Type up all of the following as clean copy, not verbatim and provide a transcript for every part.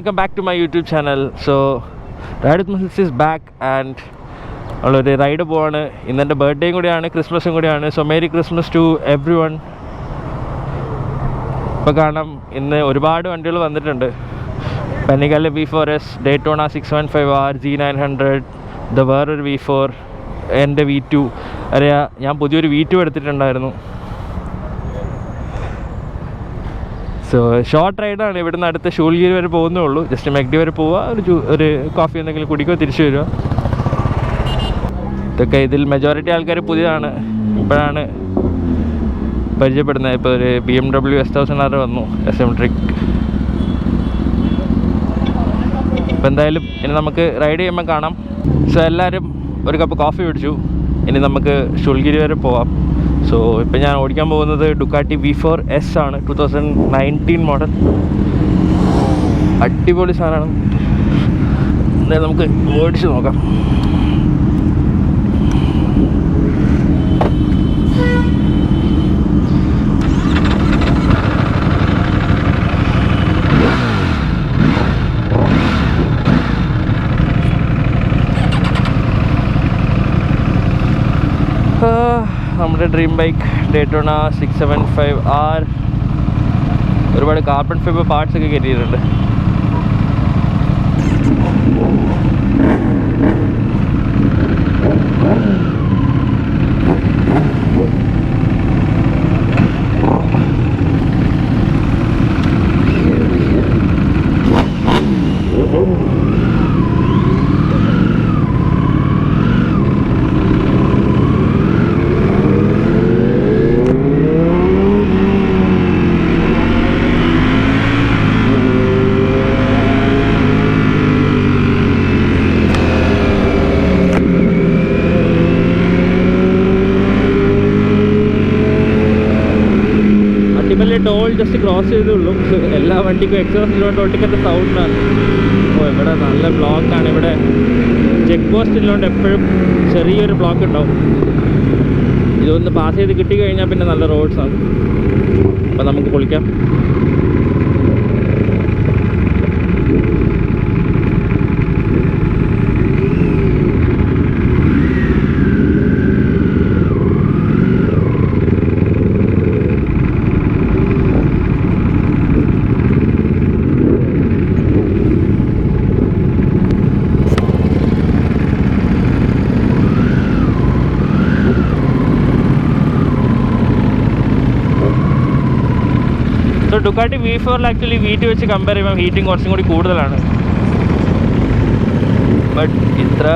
welcome back to my YouTube channel. So Ride with Muscles is back and നമ്മളൊരു ride പോവാണ്. ഇന്നെൻ്റെ ബർത്ത്ഡേയും കൂടിയാണ്, ക്രിസ്മസും കൂടിയാണ്. So merry Christmas to everyone. ഇപ്പോൾ കാണാം, ഇന്ന് ഒരുപാട് വണ്ടികൾ വന്നിട്ടുണ്ട്. പെനിഗാലെ V4S, ഡേറ്റോണ 615R, G900, ഇത് വേറൊരു V4, എൻ്റെ V2 അറിയാം. ഞാൻ പുതിയൊരു V2 എടുത്തിട്ടുണ്ടായിരുന്നു. സോ ഷോർട്ട് റൈഡാണ്. ഇവിടുന്ന് അടുത്ത ഷൂൾഗിരി വരെ പോകുന്നേ ഉള്ളൂ. ജസ്റ്റ് മെഗ്ഡി വരെ പോവുക, ഒരു കോഫി എന്തെങ്കിലും കുടിക്കുക, തിരിച്ചു വരിക. ഇതൊക്കെ ഇതിൽ മെജോറിറ്റി ആൾക്കാർ പുതിയതാണ്, ഇപ്പോഴാണ് പരിചയപ്പെടുന്നത്. ഇപ്പോൾ ഒരു BMW S1000R വന്നു, എസെൻട്രിക്. ഇപ്പം എന്തായാലും ഇനി നമുക്ക് റൈഡ് ചെയ്യുമ്പോൾ കാണാം. സോ എല്ലാവരും ഒരു കപ്പ് കോഫി കുടിച്ചു. ഇനി നമുക്ക് ഷൂൾഗിരി വരെ പോവാം. സോ ഇപ്പം ഞാൻ ഓടിക്കാൻ പോകുന്നത് ഡുക്കാട്ടി V4S ആണ്, 2019 മോഡൽ. അടിപൊളി സാധനമാണ്. എന്തായാലും നമുക്ക് ഓടിച്ച് നോക്കാം. നമ്മുടെ ഡ്രീം ബൈക്ക് ഡേറ്റോണ 675R. ഒരുപാട് കാർബൺ ഫൈബർ പാർട്സ് ഒക്കെ കയറ്റിയിട്ടുണ്ട്. ടോൾ ജസ്റ്റ് ക്രോസ് ചെയ്തുള്ളൂ. എല്ലാ വണ്ടിക്കും എക്സോസ്റ്റിലോട്ട് ഒട്ടിക്കത്തെ സൗണ്ടാണ്. അപ്പോൾ ഇവിടെ നല്ല ബ്ലോക്കാണ്. ഇവിടെ ചെക്ക് പോസ്റ്റിലോട്ട് എപ്പോഴും ചെറിയൊരു ബ്ലോക്ക് ഉണ്ടാവും. ഇതൊന്ന് പാസ് ചെയ്ത് കിട്ടിക്കഴിഞ്ഞാൽ പിന്നെ നല്ല റോഡ്സാണ്. അപ്പോൾ നമുക്ക് പൊളിക്കാം. ഡുക്കാട്ടി V4 ആക്ച്വലി V2 വെച്ച് കമ്പയർ ചെയ്യുമ്പോൾ ഹീറ്റിംഗ് കുറച്ചും കൂടി കൂടുതലാണ്. ബട്ട് ഇത്ര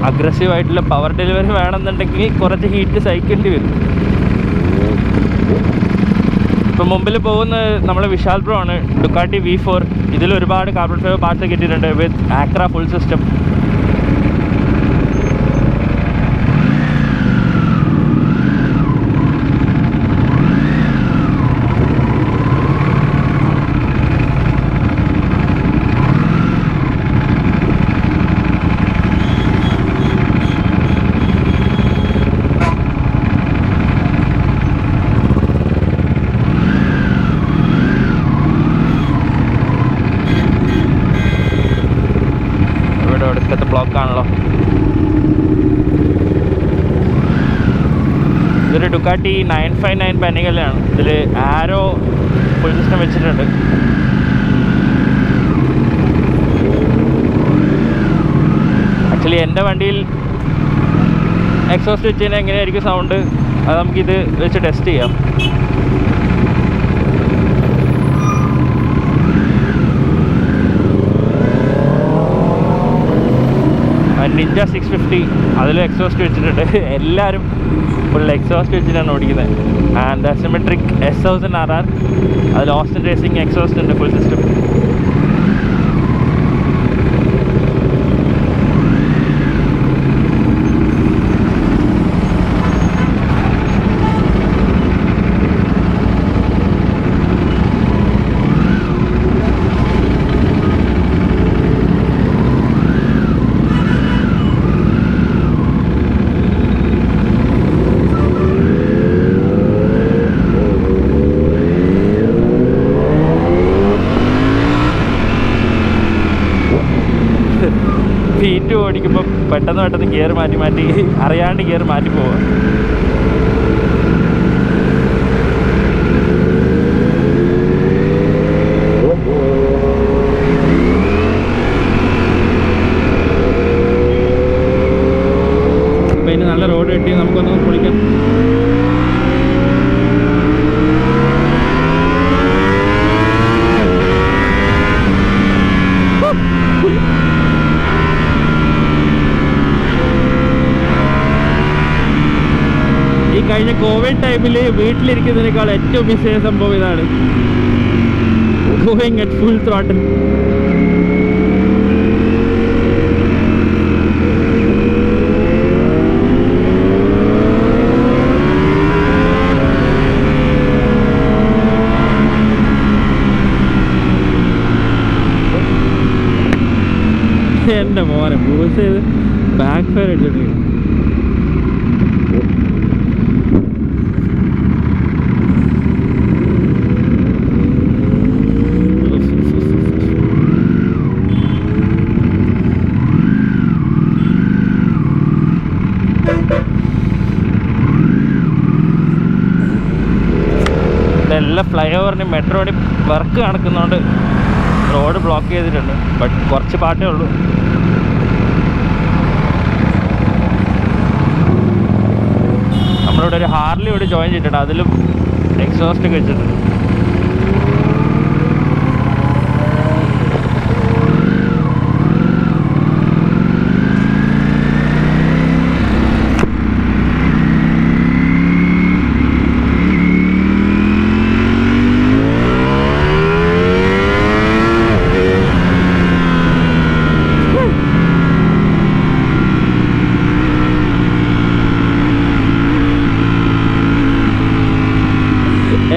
അഗ്രസീവായിട്ടുള്ള പവർ ഡെലിവറി വേണമെന്നുണ്ടെങ്കിൽ കുറച്ച് ഹീറ്റ് സഹിക്കേണ്ടി വരും. ഇപ്പം മുമ്പിൽ പോകുന്ന നമ്മളെ വിശാൽ ബ്രോ ആണ്, ഡുക്കാട്ടി V4. ഇതിൽ ഒരുപാട് കാർബൺ ഫൈബർ പാർട്സ് കിട്ടിയിട്ടുണ്ട് വിത്ത് ആക്ര ഫുൾ സിസ്റ്റം. ബ്ലോക്കാണല്ലോ. ഇതൊരു ഡുക്കാട്ടി 959 പെനിഗലാണ്. ഇതിൽ ആരോ ഫുൾ സിസ്റ്റം വെച്ചിട്ടുണ്ട്. ആക്ച്വലി എൻ്റെ വണ്ടിയിൽ എക്സോസ്റ്റ് വെച്ച് കഴിഞ്ഞാൽ എങ്ങനെയായിരിക്കും സൗണ്ട്, അത് നമുക്കിത് വെച്ച് ടെസ്റ്റ് ചെയ്യാം. നിഞ്ച 650 അതിലും എക്സോസ്റ്റ് വെച്ചിട്ടുണ്ട്. എല്ലാവരും ഫുൾ എക്സോസ്റ്റ് വെച്ചിട്ടാണ് ഓടിക്കുന്നത്. ആൻഡ് സിമെട്രിക് S1000RR, അതിൽ ഓസ്റ്റിൻ റേസിംഗ് എക്സോസ്റ്റ് ഉണ്ട്, ഫുൾ സിസ്റ്റം. ഓടിക്കുമ്പോൾ പെട്ടെന്ന് ഗിയർ മാറ്റി അറിയാണ്ട് ഗിയർ മാറ്റി പോവുക. അപ്പം ഇനി നല്ല റോഡ് കിട്ടി നമുക്കൊന്ന് പൊളിക്കാം. ഈ കഴിഞ്ഞ കോവിഡ് ടൈമിൽ വീട്ടിലിരിക്കുന്നതിനേക്കാൾ ഏറ്റവും മിസ് ചെയ്ത സംഭവം ഇതാണ്, ഗോയിങ് അറ്റ് ഫുൾ ത്രോട്ടിൽ. എൻ്റെ മോനെ ബൂസ് ചെയ്ത് ബാക്ക് ഫയർ അടിച്ചിട്ടുണ്ട്. എല്ലാ ഫ്ലൈ ഓവറിനും മെട്രോനും വർക്ക് നടക്കുന്നതുകൊണ്ട് റോഡ് ബ്ലോക്ക് ചെയ്തിട്ടുണ്ട്. ബട്ട് കുറച്ച് പാട്ടേ ഉള്ളൂ. നമ്മളിവിടെ ഒരു ഹാർലി ഇവിടെ ജോയിൻ ചെയ്തിട്ടുണ്ട്, അതിലും എക്സോസ്റ്റ് ഒക്കെ വെച്ചിട്ടുണ്ട്.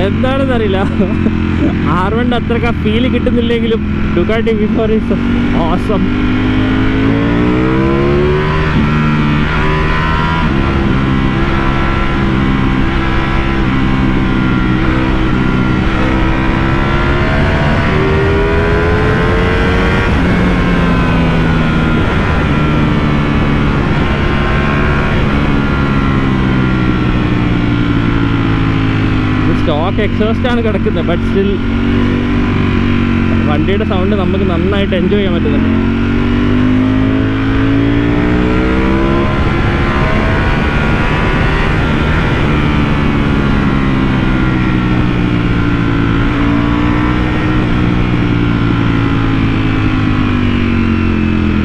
എന്താണെന്നറിയില്ല, R1 അത്രക്ക് ആ ഫീല് കിട്ടുന്നില്ലെങ്കിലും Ducati V4 is awesome. Stock exhaust ആണ് കിടക്കുന്നത്, ബട്ട് സ്റ്റിൽ വണ്ടിയുടെ സൗണ്ട് നമുക്ക് നന്നായിട്ട് എൻജോയ് ചെയ്യാൻ പറ്റുന്നുണ്ട്.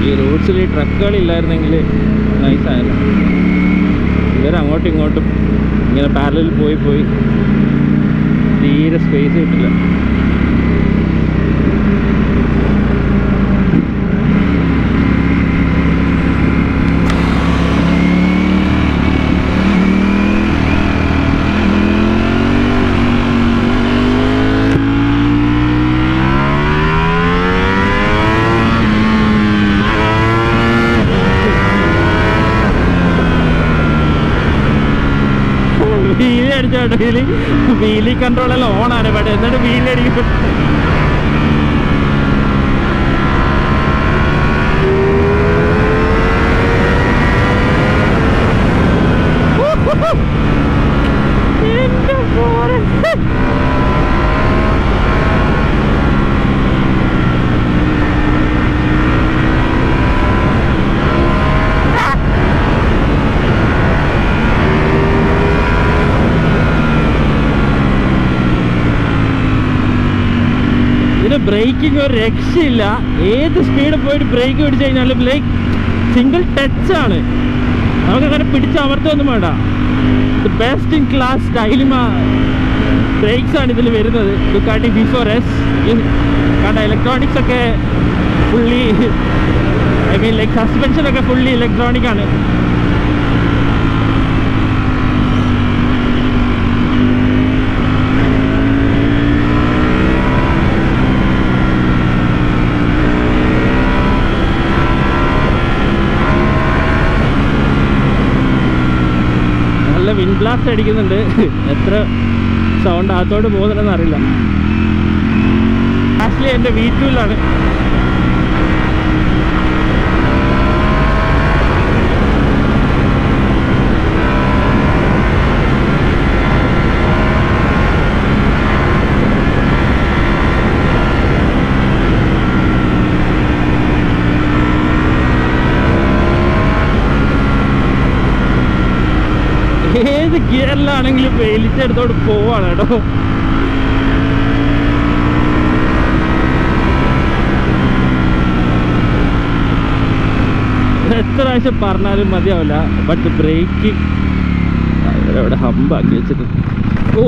ഈ റൂട്ട്സിൽ ഈ ട്രക്കുകളില്ലായിരുന്നെങ്കിൽ നൈസായിരുന്നു. ഇവരങ്ങോട്ടും ഇങ്ങോട്ടും ഇങ്ങനെ പാരലൽ പോയി തീരെ സ്പേസ് കിട്ടില്ല. വീലി അടിച്ചോട്ടെ, വീലി കൺട്രോൾ എല്ലാം ഓണാണ്, ബട്ട് എന്നിട്ട് വീലി അടിക്കും. ബ്രേക്കിംഗ് ഒരു രക്ഷയില്ല. ഏത് സ്പീഡ് പോയിട്ട് ബ്രേക്ക് പിടിച്ചു കഴിഞ്ഞാലും ലൈക്ക് സിംഗിൾ ടച്ചാണ്, നമുക്കങ്ങനെ പിടിച്ചമർത്തൊന്നും വേണ്ട. The best in class Stylema brakes ആണ് ഇതിൽ വരുന്നത്, ഡുക്കാട്ടി V4S. കാരണം ഇലക്ട്രോണിക്സ് ഒക്കെ ഫുള്ളി, ഐ മീൻ ലൈക്ക് സസ്പെൻഷനൊക്കെ ഫുള്ളി ഇലക്ട്രോണിക് ആണ്. വിൻഡ് ബ്ലാസ്റ്റ് അടിക്കുന്നുണ്ട്, എത്ര സൗണ്ട് അകത്തോട്ട് പോകുന്നുണ്ടെന്ന് അറിയില്ല. ആക്ച്വലി എൻ്റെ V2-ലാണ്. ഗിയറിലാണെങ്കിലും വലിച്ചെടുത്തോട്ട് പോവാണ് കേട്ടോ. എത്ര പ്രാവശ്യം പറഞ്ഞാലും മതിയാവില്ല. ബട്ട് ബ്രേക്ക് അവരവിടെ ഹമ്പാക്കി വെച്ചിട്ട് ഓ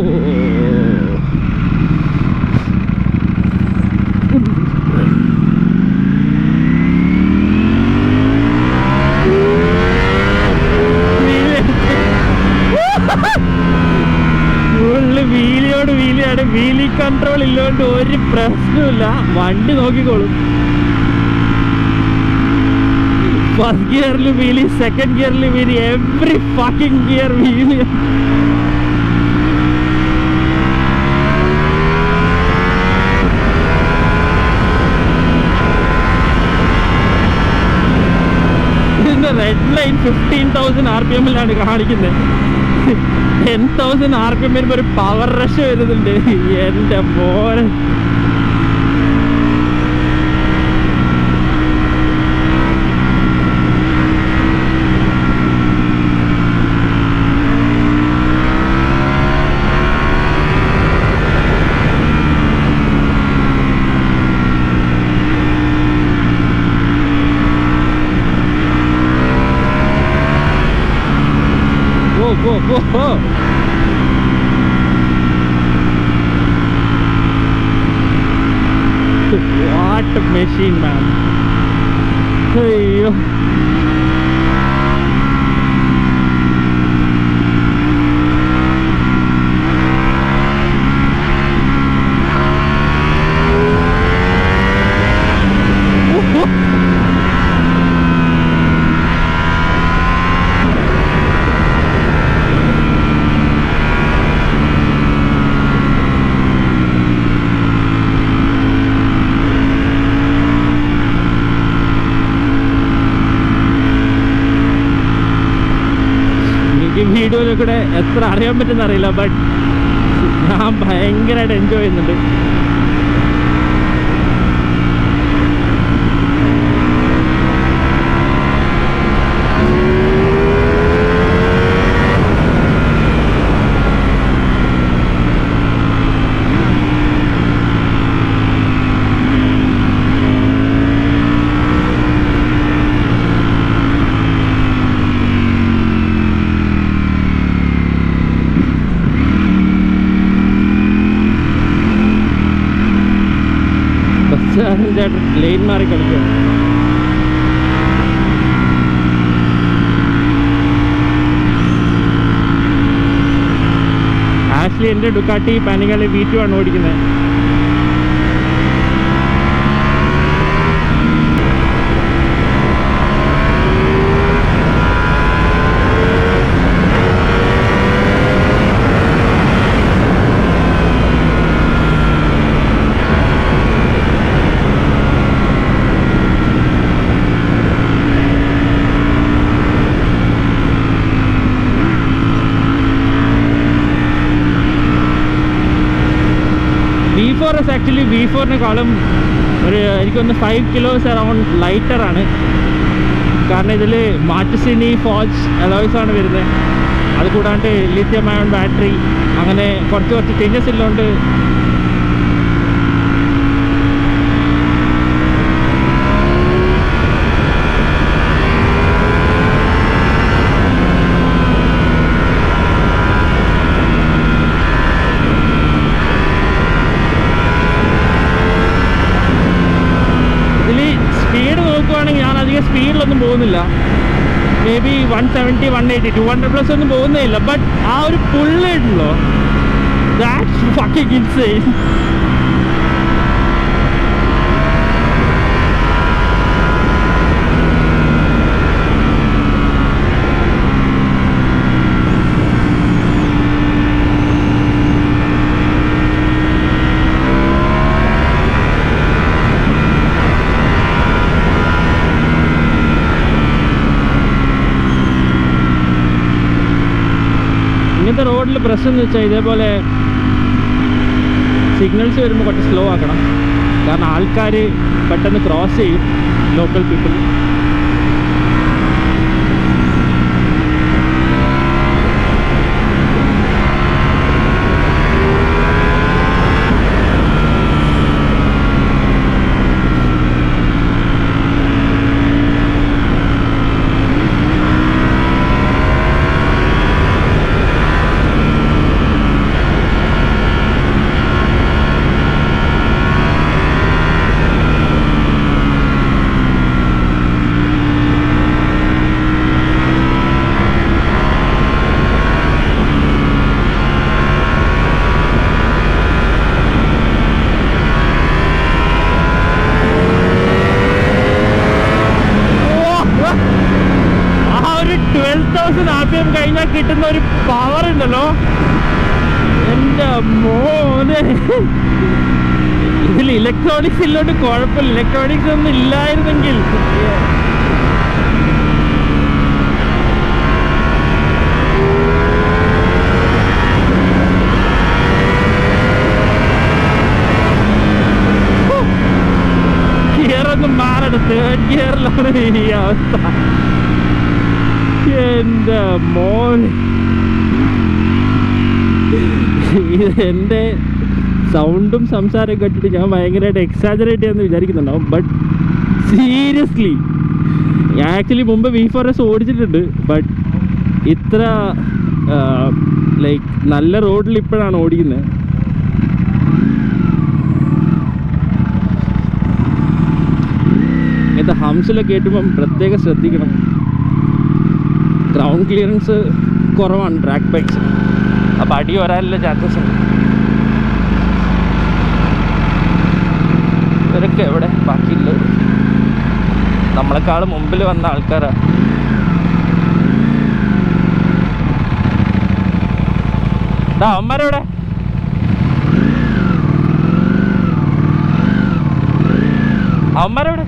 ഫുള്ള് വീലിയോട് വീലിയാണ്. വീലി കൺട്രോൾ ഇല്ലോണ്ട് ഒരു പ്രശ്നമില്ല, വണ്ടി നോക്കിക്കോളും. ഫസ്റ്റ് ഗിയറിൽ വീലി, സെക്കൻഡ് ഗിയറിൽ wheelie, every fucking gear wheelie. ഇതിന്റെ റെഡ് ലൈൻ 15,000 RPM-ലാണ് കാണിക്കുന്നത്. 10,000 RPM വരുമ്പോ ഒരു പവർ റഷ് വരുന്നുണ്ട്. എന്റെ മോനെ, Whoa. What a machine, man. Hey. വീഡിയോയിൽ കൂടെ എത്ര അറിയാൻ പറ്റുന്ന അറിയില്ല, ബട്ട് ഞാൻ ഭയങ്കരമായിട്ട് എൻജോയ് ചെയ്യുന്നുണ്ട്. ലൈൻ മാറി കളിക്കുക. ആഷ്ലി എൻ്റെ ഡുക്കാട്ടി പാനിക്കാളി V2 ആണ് ഓടിക്കുന്നത്. ആക്ച്വലി V4-നെക്കാളും എനിക്കൊന്ന് 5 kilos അറൗണ്ട് ലൈറ്ററാണ്. കാരണം ഇതിൽ മാർട്ടിസിനി ഫോർജ് അലോയ്സ് ആണ് വരുന്നത്. അതുകൂടാണ്ട് ലിഥിയം അയോൺ ബാറ്ററി, അങ്ങനെ കുറച്ച് ചേഞ്ചസ് ഉള്ളതുകൊണ്ട് ഞാൻ അധികം സ്പീഡിലൊന്നും പോകുന്നില്ല. മേ ബി 170, 180, 200+ ഒന്നും പോകുന്നേ ഇല്ല. ബട്ട് ആ ഒരു പുള്ള് ഉണ്ടല്ലോ, ദാറ്റ്സ് ഫക്കിംഗ് ഇൻസെയിൻ. ഇങ്ങനത്തെ റോഡിൽ പ്രശ്നം എന്ന് വെച്ചാൽ ഇതേപോലെ സിഗ്നൽസ് വരുമ്പോൾ കുറച്ച് സ്ലോ ആക്കണം. കാരണം ആൾക്കാർ പെട്ടെന്ന് ക്രോസ് ചെയ്യും, ലോക്കൽ പീപ്പിൾ. ഇതിൽ ഇലക്ട്രോണിക്സ് ഇല്ലോട്ട് കുഴപ്പമില്ല. ഇലക്ട്രോണിക്സ് ഒന്നും ഇല്ലായിരുന്നെങ്കിൽ ഗിയറൊന്നും മാറണം. തേർഡ് ഗിയറിലാണ് ഈ അവസ്ഥ. എൻ്റെ മോൻ, എൻ്റെ സൗണ്ടും സംസാരം കേട്ടിട്ട് ഞാൻ ഭയങ്കരമായിട്ട് എക്സാജറേറ്റ് ചെയ്യാമെന്ന് വിചാരിക്കുന്നുണ്ടാവും. ബട്ട് സീരിയസ്ലി ഞാൻ ആക്ച്വലി മുമ്പ് V4S ഓടിച്ചിട്ടുണ്ട്. ബട്ട് ഇത്ര ലൈക്ക് നല്ല റോഡിൽ ഇപ്പോഴാണ് ഓടിക്കുന്നത്. ഇങ്ങനത്തെ ഹംസിലൊക്കെ കേട്ടുമ്പം പ്രത്യേകം ശ്രദ്ധിക്കണം. ഗ്രൗണ്ട് ക്ലിയറൻസ് കുറവാണ് ട്രാക്ക് ബൈക്സ്. അപ്പം അടി വരാനുള്ള ചാൻസസ് ഉണ്ട്. ഇവരൊക്കെ എവിടെ ബാക്കിയുള്ളത്? നമ്മളെക്കാളും മുമ്പിൽ വന്ന ആൾക്കാരാണ്. അവന്മാരെവിടെ? അവന്മാരെവിടെ?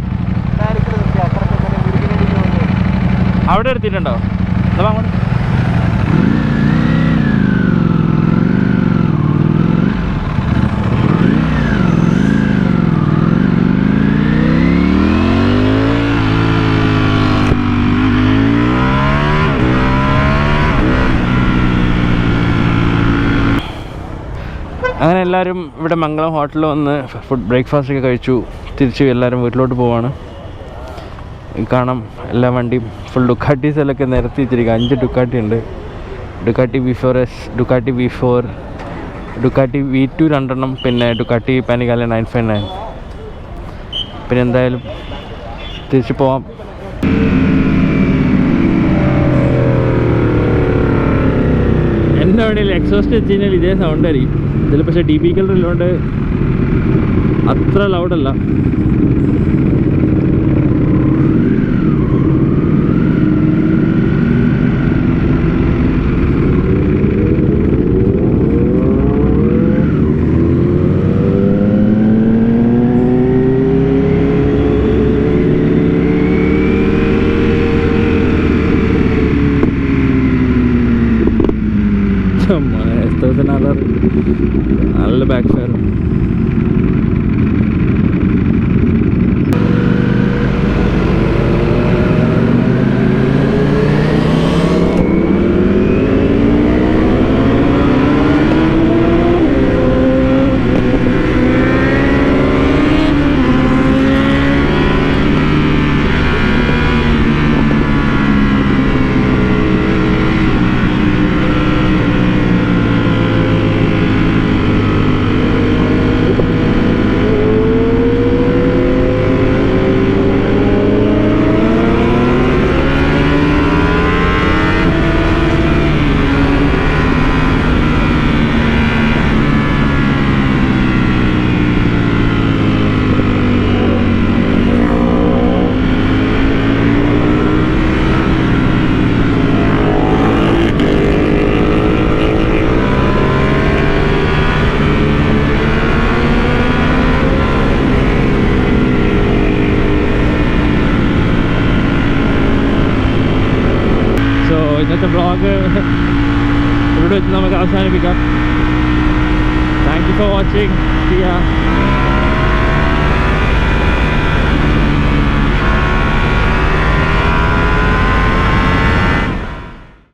അവിടെ എടുത്തിട്ടുണ്ടോ? അങ്ങോട്ട് അങ്ങനെ എല്ലാവരും ഇവിടെ മംഗളം ഹോട്ടലിൽ വന്ന് ബ്രേക്ക്ഫാസ്റ്റൊക്കെ കഴിച്ചു. തിരിച്ച് എല്ലാവരും വീട്ടിലോട്ട് പോവാണ്. കാണാം എല്ലാ വണ്ടിയും ഫുൾ ഡുക്കാറ്റീസിലൊക്കെ നിരത്തി വെച്ചിരിക്കുക. 5 ഡുക്കാറ്റി ഉണ്ട്. Ducati V4S, Ducati V4, Ducati V2 2 പിന്നെ ഡുക്കാറ്റി പാനിഗാല 959. പിന്നെ എന്തായാലും തിരിച്ച് പോവാം. എൻ്റെ വണ്ടിയിൽ എക്സോസ്റ്റ് വെച്ച് കഴിഞ്ഞാൽ ഇതേ സൗണ്ട് ആയിരിക്കും. ഇതിൽ പക്ഷേ DB കളർ ഉള്ളതുകൊണ്ട് അത്ര ലൗഡല്ല. നല്ല ബാക്ക് ഫയർ. ഇന്നത്തെ വ്ളോഗ് ഇവിടെ വെച്ച് നമുക്ക് അവസാനിപ്പിക്കാം. Thank you for watching.